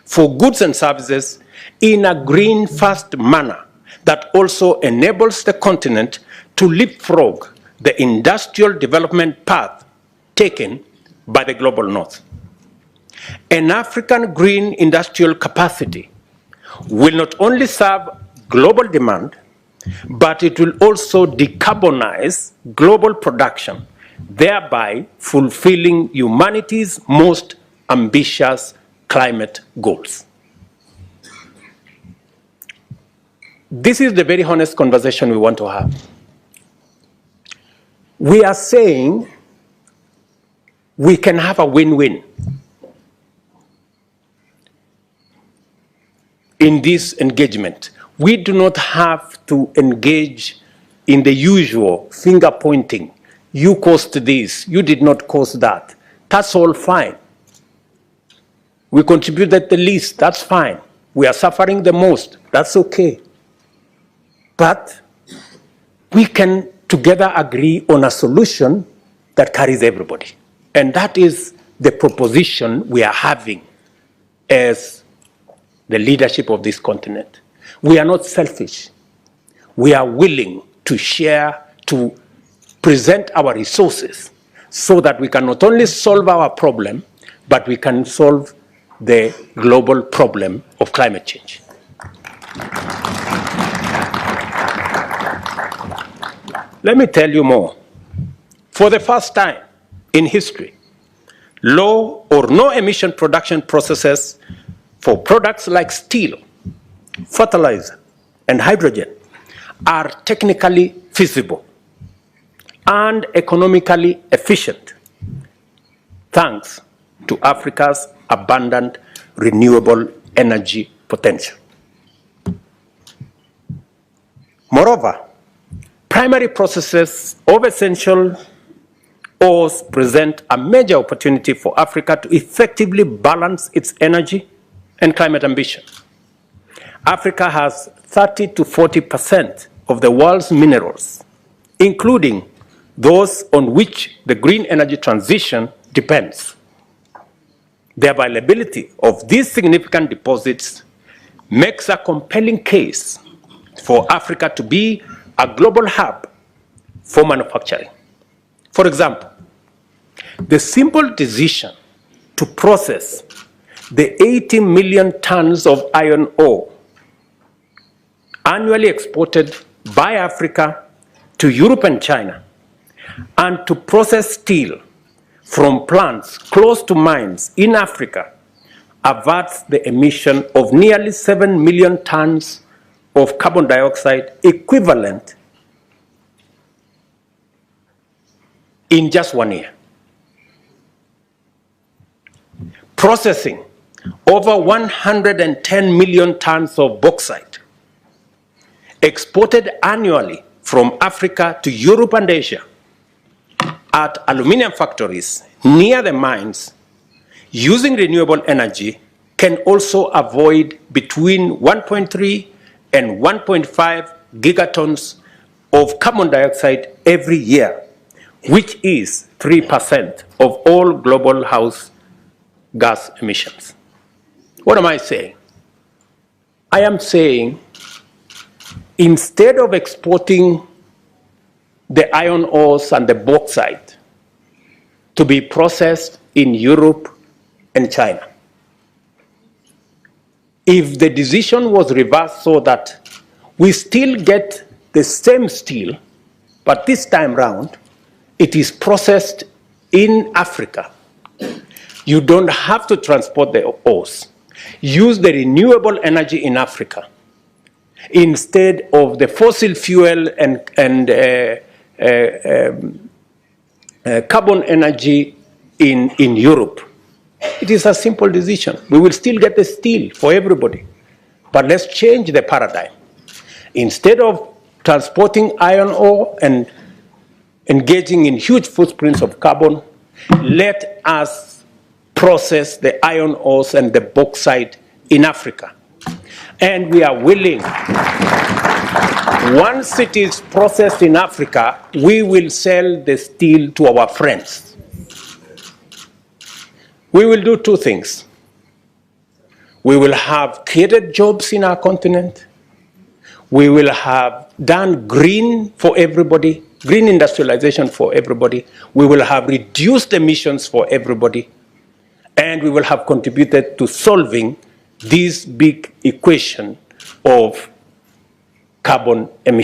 for goods and services in a green-first manner that also enables the continent to leapfrog the industrial development path taken by the global north. An African green industrial capacity will not only serve global demand, but it will also decarbonize global production, thereby fulfilling humanity's most ambitious climate goals. This is the very honest conversation we want to have. We are saying we can have a win-win in this engagement. We do not have to engage in the usual finger pointing. You caused this, you did not cause that. That's all fine. We contributed the least, that's fine. We are suffering the most, that's okay. But we can together agree on a solution that carries everybody. And that is the proposition we are having as the leadership of this continent. We are not selfish. We are willing to share, to present our resources so that we can not only solve our problem, but we can solve the global problem of climate change. Let me tell you more. For the first time in history, low or no emission production processes for products like steel, fertilizer, and hydrogen are technically feasible and economically efficient, thanks to Africa's abundant renewable energy potential. Moreover, primary processes of essential ores present a major opportunity for Africa to effectively balance its energy and climate ambition. Africa has 30 to 40% of the world's minerals, including those on which the green energy transition depends. The availability of these significant deposits makes a compelling case for Africa to be a global hub for manufacturing. For example, the simple decision to process the 80 million tons of iron ore annually exported by Africa to Europe and China, and to process steel from plants close to mines in Africa averts the emission of nearly 7 million tons of carbon dioxide equivalent in just 1 year. Processing over 110 million tons of bauxite exported annually from Africa to Europe and Asia at aluminum factories near the mines using renewable energy can also avoid between 1.3 and 1.5 gigatons of carbon dioxide every year, which is 3% of all global house gas emissions. What am I saying? I am saying instead of exporting the iron ores and the bauxite to be processed in Europe and China, if the decision was reversed so that we still get the same steel, but this time round, it is processed in Africa, you don't have to transport the ores. Use the renewable energy in Africa instead of the fossil fuel and carbon energy in Europe. It is a simple decision. We will still get the steel for everybody, but let's change the paradigm. Instead of transporting iron ore and engaging in huge footprints of carbon, let us process the iron ores and the bauxite in Africa. And we are willing, once it is processed in Africa, we will sell the steel to our friends. We will do two things. We will have created jobs in our continent. We will have done green for everybody, green industrialization for everybody. We will have reduced emissions for everybody. And we will have contributed to solving this big equation of carbon emissions.